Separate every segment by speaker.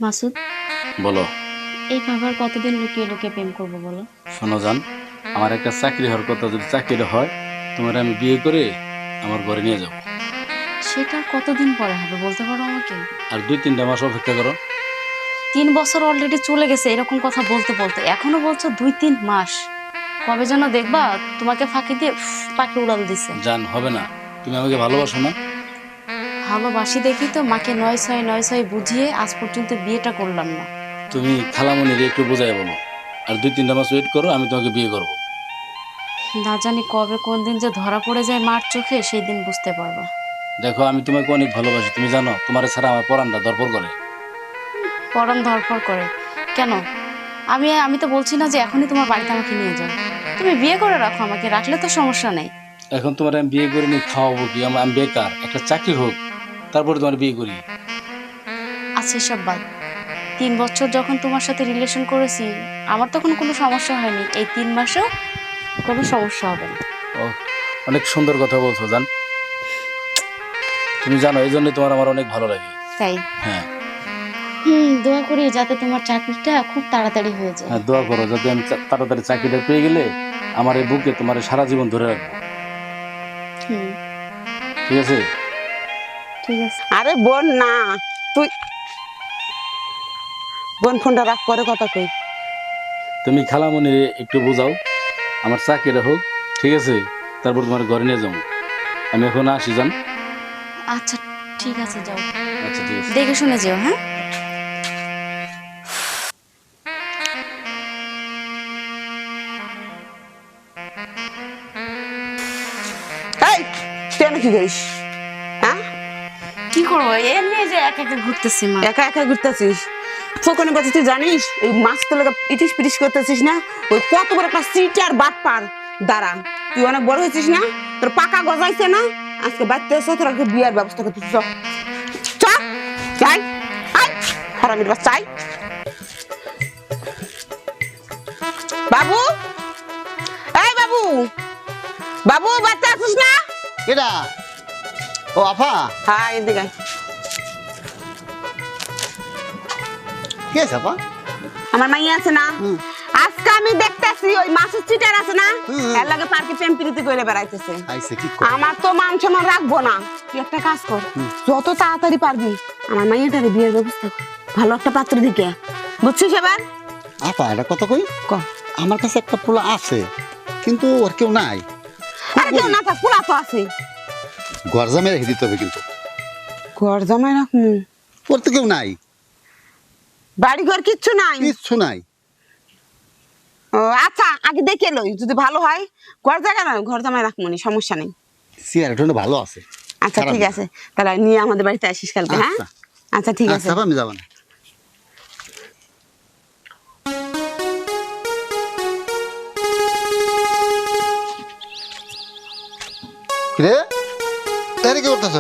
Speaker 1: মাসুদ,
Speaker 2: বলো।
Speaker 1: এই ভাবার কতদিন লুকিয়ে লুকিয়ে প্রেম করবো বলো?
Speaker 2: শোনো জান, আমার একটা চাকরি হওয়ার কথা, যদি চাকরি হয় তোমার আমি বিয়ে করে আমার ঘরে নিয়ে যাব।
Speaker 1: সেটা কতদিন পরে হবে বলতে পারো আমাকে?
Speaker 2: আর 2-3টা মাস অপেক্ষা করো।
Speaker 1: 3 বছর অলরেডি চলে গেছে এরকম কথা বলতে বলতে, এখনো বলছো 2-3 মাস। কবে যেন দেখবা তোমাকে ফাঁকি দিয়ে পাখি উড়াল দিছে।
Speaker 2: জান, হবে না। তুমি আমাকে ভালোবাসো না?
Speaker 1: ভালোবাসি দেখি তো মাকে 9-6 বুঝিয়ে আজ পর্যন্ত বিয়েটা করলাম না।
Speaker 2: তুমি খালামণিরে একটু বোঝাই বলো, আর 2-3টা মাস ওয়েট করো, আমি তোমাকে বিয়ে করব।
Speaker 1: না জানি কবে কোন দিন যে ধরা পড়ে যায় মার চোখে, সেই দিন বুঝতে পারবা।
Speaker 2: দেখো, আমি তোমাকে অনেক ভালোবাসি, তুমি জানো। তোমার ছাড়া আমার পরানটা দরপর করে।
Speaker 1: পরাণ ধরপড় করে কেন? আমি আমি তো বলছি না যে এখনই তোমার বাড়িতে আমাকে নিয়ে যাও। তুমি বিয়ে করে রাখো, আমাকে রাখলে তো সমস্যা নেই।
Speaker 2: এখন তোমার আমি বিয়ে করে নিয়ে খাওয়াবো কি? আমি বেকার, একটা চাকরি হোক, তারপরে তোমার বিয়ে করি।
Speaker 1: আচ্ছা এসব বাদ। 3 বছর যখন তোমার সাথে রিলেশন করেছি, আমার তখন কোনো সমস্যা হয়নি, এই 3 মাসেও কোনো সমস্যা হবে না।
Speaker 2: ও, অনেক সুন্দর কথা বলছো জান। তুমি জানো, এই জন্য তোমার আমার অনেক ভালো লাগে।
Speaker 1: তাই?
Speaker 2: হ্যাঁ।
Speaker 1: দোয়া করি যাতে তোমার চাকরিটা খুব তাড়াতাড়ি হয়ে যায়।
Speaker 2: হ্যাঁ, দোয়া করো যাতে আমি তাড়াতাড়ি চাকরিটা পেয়ে গেলে আমার এই বুকে তোমার সারা জীবন ধরে রাখবো।
Speaker 1: হুম,
Speaker 2: ঠিক আছে?
Speaker 1: ঠিক আছে।
Speaker 3: আরে বোন না, তুই বোন ফোনটা রাখ, পরে কথা কই।
Speaker 2: তুমি খালামণি একটু বোঝাও, আমার চাকরিটা হোক, ঠিক আছে? তারপর তোমার ঘরে নিয়ে যাবো। আমি এখন আসি জান।
Speaker 1: আচ্ছা ঠিক আছে, যাও।
Speaker 2: আচ্ছা, ঠিক আছে।
Speaker 1: দেখে শুনে যেও, হ্যাঁ?
Speaker 3: এই তুই এনে কি করিস? হ্যাঁ,
Speaker 1: কি করবো, এমনি যে একা একা ঘুরতেছি মা।
Speaker 3: একা একা ঘুরতেছিস? ফোকনের কথা তুই জানিস? এই মাছ তো লোক ইটিস পিটিস করতেছিস না? ওই কত বড় একটা সিটার বাট পার দাঁড়া। তুই অনেক বড় হয়েছিস না? তোর পাকা গজাইছে না? আজকে বাড়িতে এসে তোর আগে বিয়ের ব্যবস্থা করতেছিস। চল চাই আই হারামির বাচ্চা চাই। বাবু, এই বাবু, বাবু বাচ্চা আছিস না?
Speaker 4: কেডা? ও আফা,
Speaker 3: হ্যাঁ এদিকে আয়।
Speaker 4: কি আছে আপা?
Speaker 3: আমার মাইয়া আছে না, আজকে আমি দেখতেছি ওই মাছের চিটার আছে না, এর লাগে পার্কে প্রেম প্রীতি করে বেড়াইতেছে।
Speaker 4: আইছে কি কর?
Speaker 3: আমার তো মান সম্মান রাখবো না। তুই একটা কাজ কর, যত তাড়াতাড়ি পারবি আমার মাইয়াটারে বিয়ের ব্যবস্থা কর, ভালো একটা পাত্র দিকে, বুঝছিস? এবার
Speaker 4: আপা এটা কত কই?
Speaker 3: ক।
Speaker 4: আমার কাছে একটা পোলা আছে, কিন্তু ওর কেউ নাই।
Speaker 3: আরে কেউ না থাক, পোলা তো আছে।
Speaker 4: ঘর জামে রেখে দিতে হবে কিন্তু।
Speaker 3: ঘর জামাই রাখমু?
Speaker 4: ওর তো কেউ নাই,
Speaker 3: বাড়ি ঘর কিচ্ছু নাই?
Speaker 4: কিচ্ছু নাই।
Speaker 3: ও আচ্ছা, আগে দেখে লই, যদি ভালো হয় ঘর জায়গা না ঘর জামাই রাখমুনি, সমস্যা নেই।
Speaker 4: চেয়ারটা ভালো আছে।
Speaker 3: আচ্ছা
Speaker 4: খারাপ
Speaker 3: ঠিক
Speaker 4: না।
Speaker 3: আছে, তাহলে নিয়ে আমাদের বাড়িতে আসিস কালকে। হ্যাঁ
Speaker 4: আচ্ছা।
Speaker 3: আচ্ছা ঠিক আছে।
Speaker 4: আচ্ছা আপা, আমি যাবো না। রে, এর কি করতেছ?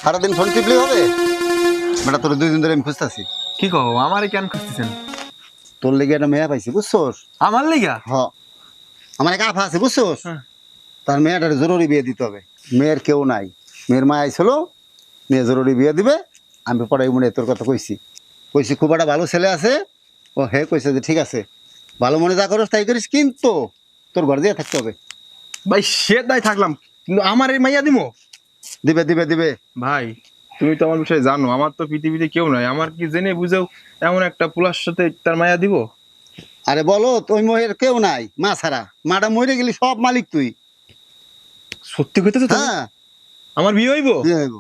Speaker 4: সারাদিন ফোন টিপলি হবে? বেটা তোর 2 দিন ধরে আমি খুঁজতেছি।
Speaker 5: কি কও আমারে কেন খুঁজতেছেন?
Speaker 4: তোর লেগে একটা মেয়ে পাইছি, বুঝছোস?
Speaker 5: আমার লিগা?
Speaker 4: হ, আমার এক আফা আছে, বুঝছোস?
Speaker 5: হ্যাঁ।
Speaker 4: তার মেয়েটার জরুরি বিয়ে দিতে হবে। মেয়ের কেউ নাই, মেয়ের মা আইছিল, মেয়ে জরুরি বিয়ে দিবে। আমি পড়াই মনে তোর কথা কইছি, খুব একটা ভালো ছেলে আছে। ও হে কইছে যে ঠিক আছে, ভালো মনে যা করিস তাই করিস, কিন্তু তোর ঘর দিয়ে থাকতে হবে।
Speaker 5: ভাই সে দায় থাকলাম, কিন্তু আমার এই মাইয়া দিমো?
Speaker 4: দিবে দিবে দিবে।
Speaker 5: ভাই তুমি তো আমার বিষয়ে জানো, আমার তো পৃথিবীতে কেউ নাই, আমার কি জেনে বুঝেও এমন একটা পুলার সাথে তার মাইয়া দিব?
Speaker 4: আরে বলো, ওই মহের কেউ নাই, মা ছাড়া। মাটা মরে গেলি সব মালিক তুই।
Speaker 5: সত্যি কইতেছো তো?
Speaker 4: হ্যাঁ,
Speaker 5: আমার বিয়ে হইব?
Speaker 4: বিয়ে হইব।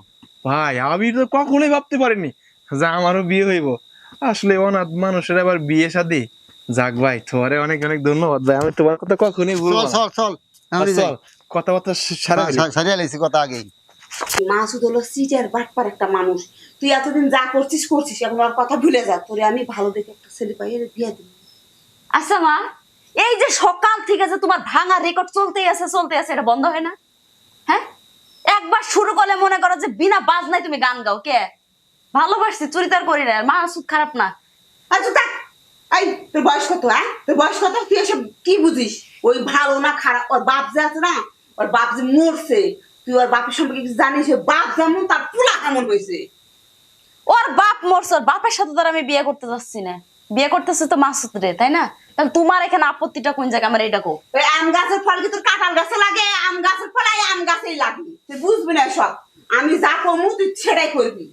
Speaker 5: ভাই আমি তো কখনোই ভাবতে পারিনি যে আমারও বিয়ে হইব। আসলে অনাথ মানুষের আবার বিয়ে শাদী। যাক ভাই, তোমারে অনেক অনেক ধন্যবাদ ভাই, আমি তোমার কথা কখনোই ভুলবো
Speaker 4: চল
Speaker 5: না।
Speaker 4: চল চল, এখনই যাই।
Speaker 5: চল, কথাবার্তা সারা
Speaker 4: সারিয়া লাইছি কথা আগেই।
Speaker 3: মাসুদ হলো সিটার বাটপার একটা মানুষ। তুই এতদিন যা করছিস করছিস, এখন আর কথা ভুলে যা। তোরে আমি ভালো দেখে একটা ছেলে পাই বিয়ে দিবি।
Speaker 1: আচ্ছা মা, এই যে সকাল থেকে যে তোমার ভাঙা রেকর্ড চলতেই আছে এটা বন্ধ হয় না? হ্যাঁ, একবার শুরু করলে মনে করো যে বিনা বাজনায় তুমি গান গাও। কে ভালোবাসছি, চুরিদার করি না, মা সুদ খারাপ না।
Speaker 3: আচ্ছা থাক। এই তোর বয়স কত? হ্যাঁ, তোর বয়স কত? তুই এসব কি বুঝিস? ওই ভালো না খারাপ, ওর বাপ যে আছে না, ওর বাপ যে মরছে, তুই ওর বাপের সম্পর্কে কিছু জানিস? ওর বাপ যেমন তার পোলা কেমন হয়েছে।
Speaker 1: ওর বাপ মরছে, ওর বাপের সাথে তো আর আমি বিয়ে করতে যাচ্ছি না, বিয়ে করতেছে তো মাসুদ রে, তাই না? তাহলে তোমার এখানে আপত্তিটা কোন জায়গায়, আমার এইটা কো।
Speaker 3: ওই আম গাছের ফল কি তোর কাঁঠাল গাছে লাগে? আম গাছের ফল এই আম গাছেই লাগে, তুই বুঝবি না সব। আমি যা কমু তুই ছেড়াই করবি।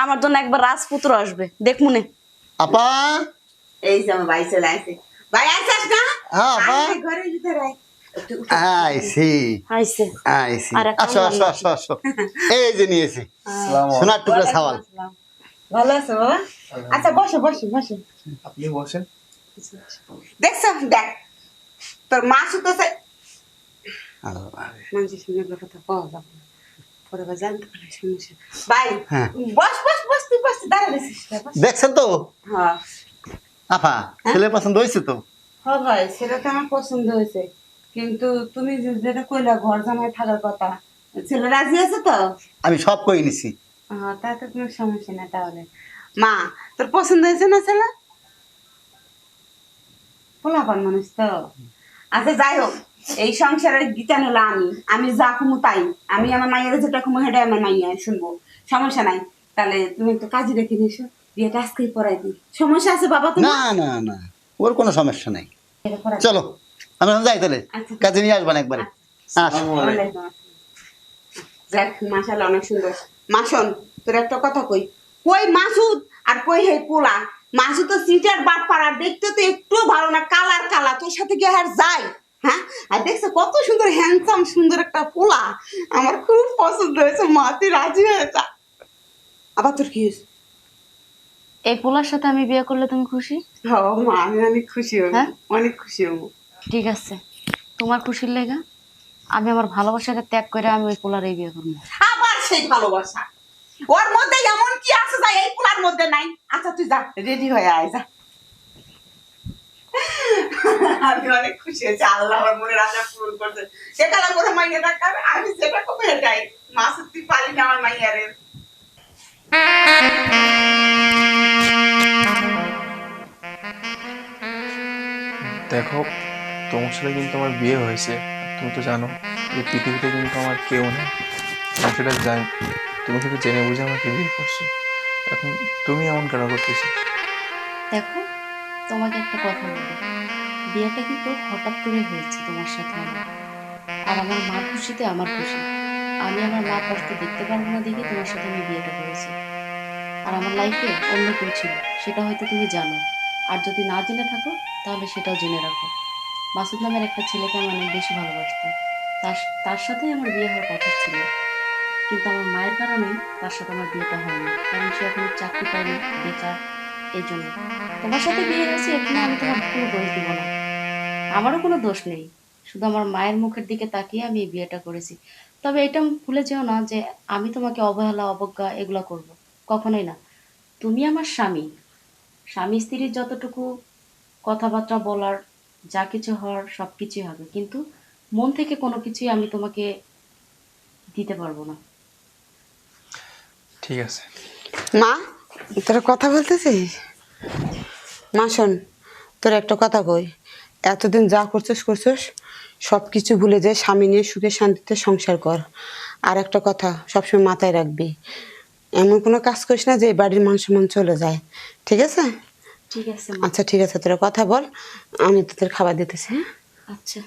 Speaker 1: আমার জন্য একবার রাজপুত্র আসবে, দেখ মনে।
Speaker 4: আপা।
Speaker 3: এই যে আমার ভাই চলে আসে। ভাই আসিস না?
Speaker 4: হ্যাঁ আপা।
Speaker 3: আয়, ঘরের ভিতরে আয়।
Speaker 4: আইছি
Speaker 1: আইছে।
Speaker 4: আইছি।
Speaker 1: আর একটা
Speaker 4: আসো আসো আসো আসো। এই যে নিয়েছি সোনার টুকরা ছাওয়াল।
Speaker 3: ভালো আছে বাবা? আচ্ছা বসো বসো বসো।
Speaker 5: আপনি বসেন।
Speaker 3: দেখছ দেখ তোর মা শুধু
Speaker 4: আল্লাহ।
Speaker 3: মানুষের সঙ্গে কথা পাওয়া যাবে না, পরে বা জানতে পারে সমস্যা। ভাই
Speaker 4: হ্যাঁ।
Speaker 3: বস বস বস তুই বস, দাঁড়াইছিস না, বস।
Speaker 4: দেখছেন তো
Speaker 3: হ্যাঁ
Speaker 4: আপা, ছেলে পছন্দ হয়েছে তো?
Speaker 3: হ্যাঁ ভাই, সেটা তো আমার পছন্দ হয়েছে, কিন্তু তুমি যেটা কইলা ঘর জামাই থাকার কথা, ছেলে রাজি আছে তো?
Speaker 4: আমি সব কই নিছি।
Speaker 3: হ্যাঁ, তাতে কোনো সমস্যা না। তাহলে মা তোর পছন্দ হয়েছে না ছেলে? পোলাপান মানুষ তো। আচ্ছা যাই হোক, এই সংসারের গীতা হলো আমি যা কুমু তাই, আমি আমার মায়ের যেটা কুমু সেটা আমার মাইয়া শুনবো, সমস্যা নাই। তাহলে তুমি একটু কাজে রেখে নিয়েছো, বিয়েটা আজকেই পড়াই দিই। সমস্যা আছে বাবা
Speaker 4: না
Speaker 3: তোমার?
Speaker 4: না না, ওর কোনো সমস্যা নাই।
Speaker 3: এটা পড়াই দিই।
Speaker 4: চলো আমি এখন যাই তাহলে,
Speaker 3: আচ্ছা।
Speaker 4: কাজে নিয়ে আসবেন একবারে। আস।
Speaker 3: ওয়ালাইকুম আসসালাম। দেখ মাশাআল্লাহ অনেক সুন্দর। মাসন তোর একটা কথা কই মাসুদ আর কই হে পোলা। মাসুদ তো সিটার বাট পাড়া, দেখতে তো একটু ভালো না, কালার কালা, তোর সাথে কি আর যায়? হ্যাঁ, আর দেখছো কত সুন্দর হ্যান্ডসাম সুন্দর একটা পোলা, আমার খুব পছন্দ হয়েছে। মা তুই রাজি হয়ে যা। আবার তোর কি হয়েছে?
Speaker 1: এই পোলার সাথে আমি বিয়ে করলে তুমি খুশি?
Speaker 3: হ্যাঁ মা, আমি অনেক খুশি হব,
Speaker 1: হ্যাঁ?
Speaker 3: অনেক খুশি হব।
Speaker 1: ঠিক আছে, তোমার খুশির লেগা আমি আমার ভালোবাসাকে ত্যাগ করে আমি ওই পোলার এই বিয়ে করবো।
Speaker 3: আবার সেই ভালোবাসা, ওর মধ্যে এমন কি আছে যা এই পোলার মধ্যে নাই? আচ্ছা তুই যা, রেডি হয়ে আয় যা। আমি অনেক খুশি হয়েছি, আল্লাহ আমার মনের আশা পূরণ করছে। সেটা করে মাইয়া ডাকার, আমি যেটা কবে এটাই মা সত্যি পারি না আমার মাইয়ারে।
Speaker 5: দেখো, তোমার সাথে কিন্তু আমার বিয়ে হয়েছে, তুমি তো জানো এই পৃথিবীতে কিন্তু আমার কেউ নেই, আমি সেটা জানি। তুমি শুধু জেনে বুঝে আমাকে বিয়ে করছো, এখন তুমি এমন কেন করতেছো?
Speaker 1: দেখো, তোমাকে একটা কথা বলি, বিয়েটা কিন্তু হঠাৎ করে হয়েছে তোমার সাথে আমার। আর আমার মার খুশিতে আমার খুশি, আমি আমার মা কষ্ট দেখতে পারবো না দেখে তোমার সাথে আমি বিয়েটা করেছি। আর আমার লাইফে অন্য কেউ ছিল, সেটা হয়তো তুমি জানো, আর যদি না জেনে থাকো তাহলে সেটাও জেনে রাখো। মাসুদ নামের একটা ছেলেকে আমি অনেক বেশি ভালোবাসতাম, তার তার সাথে আমার বিয়ে হওয়ার কথা ছিল, কিন্তু আমার মায়ের কারণে তার সাথে আমার বিয়েটা হয়নি, কারণ সে এখন চাকরি পায়নি, বেকার। এই জন্য তোমার সাথে বিয়ে হয়েছে, এখানে আমি তোমার কোনো দোষ দিব না, আমারও কোনো দোষ নেই, শুধু আমার মায়ের মুখের দিকে তাকিয়ে আমি এই বিয়েটা করেছি। তবে এটা ভুলে যেও না যে আমি তোমাকে অবহেলা অবজ্ঞা এগুলো করব, কখনোই না। তুমি আমার স্বামী, স্বামী স্ত্রীর যতটুকু কথাবার্তা বলার, যা কিছু হওয়ার সব কিছুই হবে, কিন্তু মন থেকে কোনো কিছুই আমি তোমাকে দিতে পারবো না।
Speaker 5: ঠিক আছে।
Speaker 3: মা তোরা কথা বলতেছিস? মা শোন, তোর একটা কথা কই, এতদিন যা করছিস সব কিছু ভুলে যায়, স্বামী নিয়ে সুখে শান্তিতে সংসার কর। আর একটা কথা সবসময় মাথায় রাখবি, এমন কোনো কাজ করিস না যে এই বাড়ির মান সম্মান চলে যায়, ঠিক আছে?
Speaker 1: ঠিক আছে মা।
Speaker 3: আচ্ছা ঠিক আছে, তোরা কথা বল, আমি তোদের খাবার দিতেছি। হ্যাঁ
Speaker 1: আচ্ছা।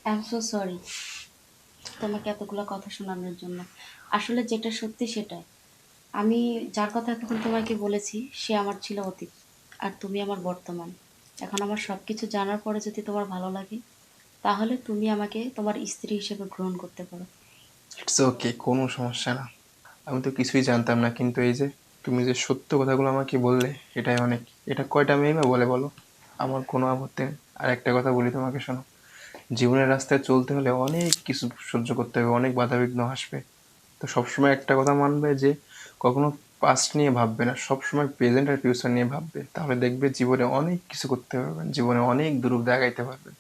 Speaker 1: আই এম সো সরি তোমাকে এতগুলো কথা শোনানোর জন্য। আসলে যেটা সত্যি সেটাই, আমি যার কথা এতক্ষণ তোমাকে বলেছি সে আমার ছিল অতীত, আর তুমি আমার বর্তমান। এখন আমার সব কিছু জানার পরে যদি তোমার ভালো লাগে, তাহলে তুমি আমাকে তোমার স্ত্রী হিসেবে গ্রহণ করতে পারো।
Speaker 5: ইটস ওকে, কোনো সমস্যা না। আমি তো কিছুই জানতাম না, কিন্তু এই যে তুমি যে সত্য কথাগুলো আমাকে বললে এটাই অনেক। এটা কয়টা মেয়ে না বলে বলো, আমার কোনো আপত্তি নেই। আর একটা কথা বলি তোমাকে, শোনো, জীবনের রাস্তায় চলতে হলে অনেক কিছু সহ্য করতে হবে, অনেক বাধাবিঘ্ন আসবে। তো সবসময় একটা কথা মানবে যে কখনো পাস্ট নিয়ে ভাববে না, সবসময় প্রেজেন্ট আর ফিউচার নিয়ে ভাববে, তাহলে দেখবে জীবনে অনেক কিছু করতে পারবেন, জীবনে অনেক দূর দেখাইতে পারবেন।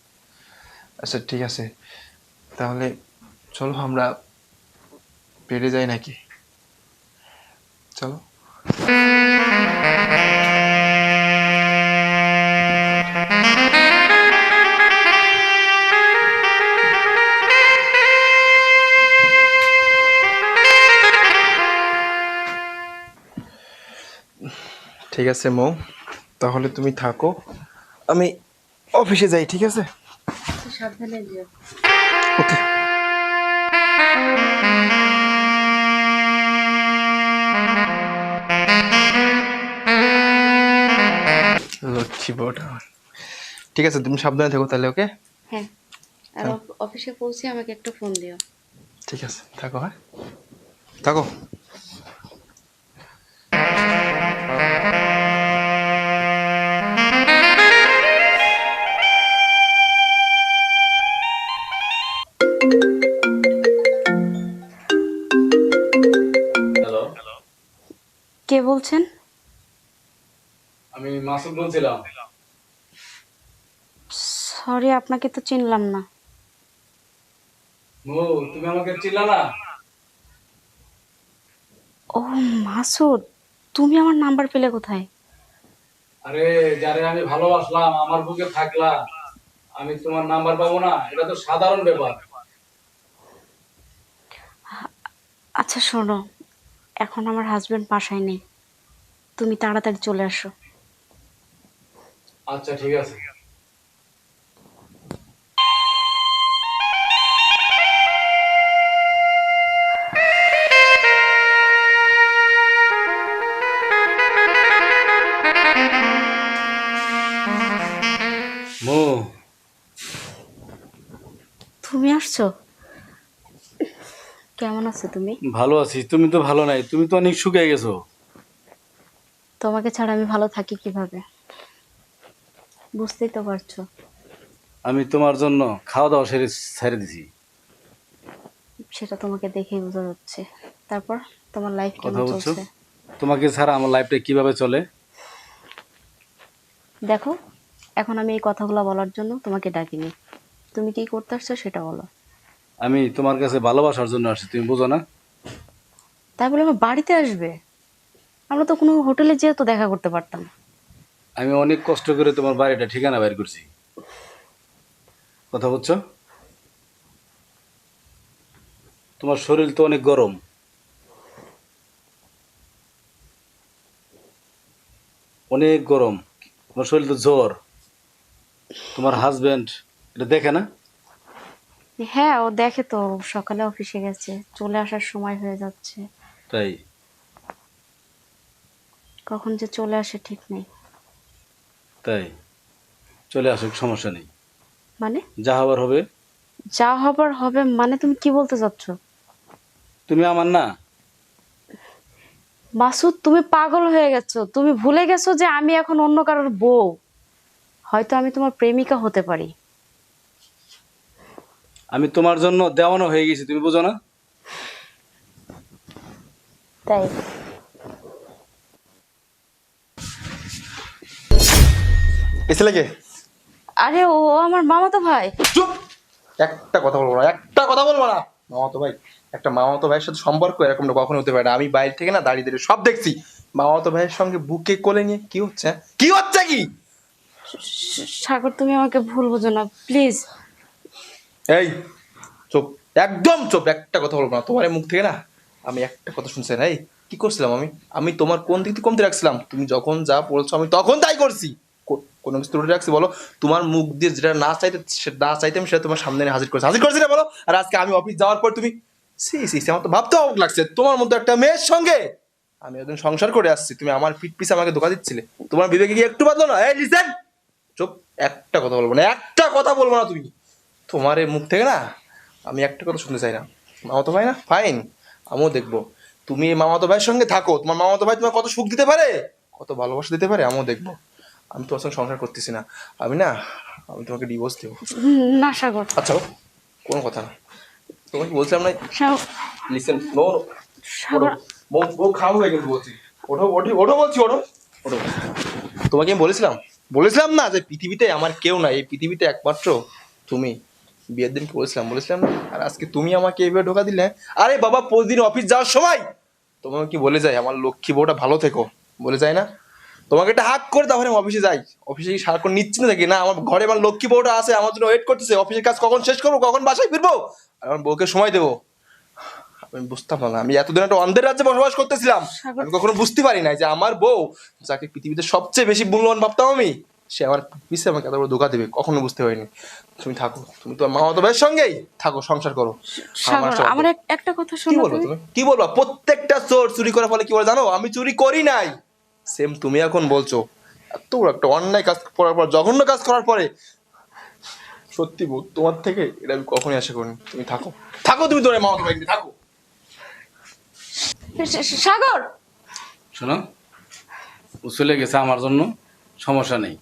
Speaker 5: আচ্ছা ঠিক আছে, তাহলে চলো আমরা পেরে যাই নাকি? চলো। ঠিক আছে মৌ, তাহলে তুমি থাকো, আমি অফিসে যাই, ঠিক আছে?
Speaker 1: সাবধানে যেও।
Speaker 5: ওকে। লক্ষ্মী বউটা। ঠিক আছে, তুমি সাবধানে থেকো তাহলে। ওকে,
Speaker 1: হ্যাঁ, আর অফিসে পৌঁছে আমাকে একটা ফোন দিও।
Speaker 5: ঠিক আছে, থাকো। হ্যাঁ, থাকো।
Speaker 2: হ্যালো,
Speaker 1: কে বলছেন?
Speaker 2: আমি মাসুদ বলছিলাম।
Speaker 1: সরি, আপনাকে তো চিনলাম না।
Speaker 2: মো, তুমি আমাকে চিনলা না?
Speaker 1: ও মাসুদ, তুমি আমার নাম্বার পেলে কোথায়?
Speaker 2: আরে যারে আমি ভালোবাসলাম, আমার বুকে থাকলা, আমি তোমার নাম্বার পাবো না? এটা তো সাধারণ ব্যাপার।
Speaker 1: আচ্ছা শোনো, এখন আমার হাজবেন্ড বাসায় নেই, তুমি তাড়াতাড়ি চলে আসো।
Speaker 2: আচ্ছা ঠিক আছে। মো,
Speaker 1: তুমি আসছো? কেমন আছো তুমি?
Speaker 2: ভালো আছি। তুমি তো ভালো নাই, তুমি তো অনেক শুকিয়ে গেছো।
Speaker 1: তোমাকে ছাড়া আমি ভালো থাকি কিভাবে, বুঝতেই তো পারছো।
Speaker 2: আমি তোমার জন্য খাওয়া দাওয়া ছেড়ে দিছি।
Speaker 1: সেটা তোমাকে দেখেই বোঝা যাচ্ছে। তারপর তোমার লাইফ
Speaker 2: কথা
Speaker 1: কেমন
Speaker 2: বলছো?
Speaker 1: চলছে?
Speaker 2: তোমাকে ছাড়া আমার লাইফটা কিভাবে চলে?
Speaker 1: দেখো, এখন আমি এই কথাগুলো বলার জন্য তোমাকে ডাকিনি। তুমি কি করতে আসছো সেটা বলো।
Speaker 2: আমি তোমার কাছে ভালোবাসার জন্য আসছি, তুমি বুঝো না?
Speaker 1: তাই বলে আমার বাড়িতে আসবে? আমরা তো কোনো হোটেলে যেয়ে তো দেখা করতে পারতাম।
Speaker 2: আমি অনেক কষ্ট করে তোমার বাড়িটা ঠিকানা বের করছি। কথা বুঝছো? তোমার শরীর তো অনেক গরম, অনেক গরম। তোমার শরীর তো জ্বর। তোমার হাজবেন্ড এটা দেখে না?
Speaker 1: হ্যাঁ, ও দেখে তো, সকালে অফিসে গেছে, চলে আসার সময় হয়ে যাচ্ছে।
Speaker 2: তাই?
Speaker 1: কখন যে চলে আসে ঠিক নেই।
Speaker 2: তাই চলে আসুক, সমস্যা নেই।
Speaker 1: মানে?
Speaker 2: যা হবার হবে।
Speaker 1: যা হবার হবে মানে? তুমি কি বলতে চাচ্ছ?
Speaker 2: তুমি আমার না?
Speaker 1: মাসুদ, তুমি পাগল হয়ে গেছো। তুমি ভুলে গেছো যে আমি এখন অন্য কারোর বউ। হয়তো আমি তোমার প্রেমিকা হতে পারি।
Speaker 2: আমি তোমার জন্য দেওয়ানো হয়ে গেছি, তুমি বুঝো না?
Speaker 1: তাই?
Speaker 5: এসে লাগে।
Speaker 1: আরে ও আমার মামাতো ভাই।
Speaker 5: চুপ! একটা কথা বলবো না, একটা কথা বলবো না। মামাতো ভাই, একটা মামাতো ভাইয়ের সাথে সম্পর্ক এরকমটা কখনো হতে পারে না। আমি বাইরে থেকে না দাঁড়িয়ে দাঁড়িয়ে সব দেখছি। মামাতো ভাইয়ের সঙ্গে বুকে কোলে নিয়ে কি হচ্ছে? হ্যাঁ? কি হচ্ছে কি?
Speaker 1: সাগর, তুমি আমাকে ভুল বোঝো না প্লিজ।
Speaker 5: এই চুপ, একদম চুপ, একটা কথা বলবো না। তোমার এই মুখ থেকে না আমি একটা কথা শুনছি না। এই কি করছিলাম আমি? আমি তোমার কোন দিক থেকে কমতে রাখছিলাম? তুমি যখন যা বলছো আমি তখন তাই করছি। কোনো কিছু ত্রুটি রাখছি বলো? তোমার মুখ দিয়ে যেটা না চাইতে, সেটা না চাইতে আমি সেটা তোমার সামনে এনে হাজির করছি না বলো? আর আজকে আমি অফিস যাওয়ার পর তুমি সি সি সি, আমার তো ভাবতে অবাক লাগছে তোমার মধ্যে একটা মেয়ের সঙ্গে আমি একদিন সংসার করে আসছি, তুমি আমার পিঠ পিছে আমাকে ধোকা দিচ্ছিলে। তোমার বিবেকে কি একটু বাদলো না? এই লিসেন, চুপ, একটা কথা বলবো না, একটা কথা বলবো না তুমি। তোমার এই মুখ থেকে না আমি একটা কথা শুনতে চাই না। মামাতো ভাই না, ফাইন, আমিও দেখবো। তুমি এই মামাতো ভাইয়ের সঙ্গে থাকো, তোমার মামাতো ভাই তোমার কত সুখ দিতে পারে, কত ভালোবাসা দিতে পারে, আমিও দেখবো। আমি তোমার সঙ্গে সংসার করতেছি না। আমি তোমাকে ডিভোর্স দেবো।
Speaker 1: না সাগর।
Speaker 5: আচ্ছা, কোনো কথা না। তোমাকে বলছিলাম না,
Speaker 1: সাগর,
Speaker 5: লিসেন, নো, ওঠো,
Speaker 1: সাগর।
Speaker 5: বউ খাওয়া হয়ে কিন্তু বলছি। ওঠো ওঠো ওঠো বলছি, ওঠো ওঠো। তোমাকে আমি বলেছিলাম না যে পৃথিবীতে আমার কেউ নাই, এই পৃথিবীতে একমাত্র তুমি। বিয়ের দিন বলেছিলাম না? আর আজকে তুমি আমাকে এইভাবে ঢোকা দিলে। আরে বাবা, প্রতিদিন অফিস যাওয়ার সময় তোমাকে কি বলে যায় আমার লক্ষ্মী বউটা ভালো থেকো, বলে যায় না? তোমাকে একটা হাক করে তারপরে আমি অফিসে যাই। অফিসে কি সারাক্ষণ নিচ্ছি না দেখি না? আমার ঘরে আমার লক্ষ্মী বউটা আছে, আমার জন্য ওয়েট করতেছে। অফিসের কাজ কখন শেষ করবো, কখন বাসায় ফিরবো, আর আমার বউকে সময় দেবো। আমি বুঝতাম না, আমি এতদিন একটা অন্ধের রাজ্যে বসবাস করতেছিলাম, আমি কখনো বুঝতে পারি নাই যে আমার বউ, যাকে পৃথিবীতে সবচেয়ে বেশি মূল্যবান ভাবতাম আমি, সে আমার পিছিয়ে আমাকে এত বড় ধোকা দেবে কখনো বুঝতে পারিনি। তুমি থাকো, তুমি তোমার মামাতো ভাইয়ের সঙ্গেই থাকো, সংসার করো।
Speaker 1: সাগর, আমার একটা কথা
Speaker 5: কি
Speaker 1: শোনো
Speaker 5: বলবো
Speaker 1: তুমি।
Speaker 5: তুমি, কি বলবা? প্রত্যেকটা চোর চুরি করার ফলে কি বলে জানো? আমি চুরি করি নাই। সেম তুমি এখন বলছো, এত বড় একটা অন্যায় কাজ করার পর, জঘন্য কাজ করার পরে, সত্যি বউ তোমার থেকে এটা আমি কখনোই আশা করিনি। তুমি থাকো, থাকো, তুমি তোর মামাতো ভাই নিয়ে থাকো।
Speaker 1: সাগর,
Speaker 2: শোনো, ও চলে গেছে আমার জন্য, সমস্যা নেই,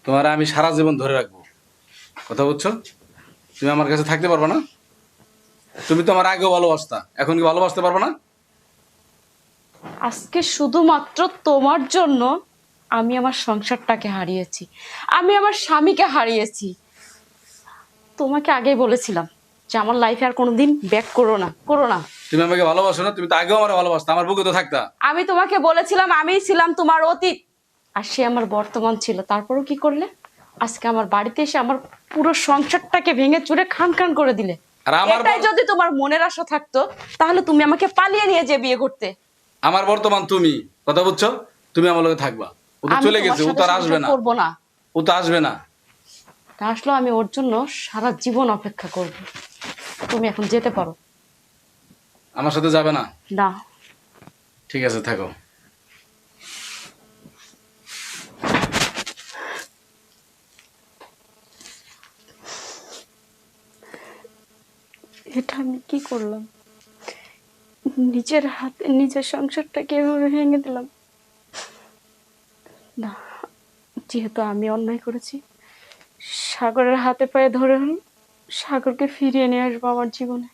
Speaker 2: তোমার আমি সারা জীবন ধরে রাখবো, কথা বুঝছো? তুমি আমার কাছে থাকতে পারবে না? তুমি তো আমার আগেও ভালোবাসতা, এখন কি ভালোবাসতে পারবে না?
Speaker 1: আজকে শুধুমাত্র তোমার জন্য আমি আমার সংসারটাকে হারিয়েছি, আমি আমার স্বামীকে হারিয়েছি। তোমাকে আগেই বলেছিলাম যে আমার লাইফে আর কোনোদিন ব্যাক করো না, করো না।
Speaker 2: তুমি আমাকে ভালোবাসো না? তুমি তো আগেও আমার ভালোবাসতা, আমার বুকে তো থাকতা।
Speaker 1: আমি তোমাকে বলেছিলাম আমিই ছিলাম তোমার অতীত, আর সে আমার বর্তমান ছিল। তারপরও কি করলে? আজকে আমার বাড়িতে এসে আমার পুরো সংসারটাকে ভেঙে চুরে খান খান করে দিলে।
Speaker 2: আর আমার
Speaker 1: এটাই যদি তোমার মনের আশা থাকতো, তাহলে তুমি আমাকে পালিয়ে নিয়ে যে বিয়ে করতে।
Speaker 2: আমার বর্তমান তুমি, কথা বুঝছো? তুমি আমার লগে থাকবা। ও তো
Speaker 1: আমি
Speaker 2: চলে
Speaker 1: তোমার
Speaker 2: গেছে, ও
Speaker 1: সাথে
Speaker 2: তো আর আসবে
Speaker 1: সংসার
Speaker 2: না,
Speaker 1: করবো না।
Speaker 2: ও তো আসবে না।
Speaker 1: তা আসলেও আমি ওর জন্য সারা জীবন অপেক্ষা করব। তুমি এখন যেতে পারো।
Speaker 2: আমার সাথে যাবে না?
Speaker 1: না।
Speaker 2: ঠিক আছে, থাকো।
Speaker 1: এটা আমি কি করলাম? নিজের হাতে নিজের সংসারটাকে এভাবে ভেঙে দিলাম। না, যেহেতু আমি অন্যায় করেছি, সাগরের হাতে পায়ে ধরে হল সাগরকে ফিরিয়ে নিয়ে আসবো আমার জীবনে।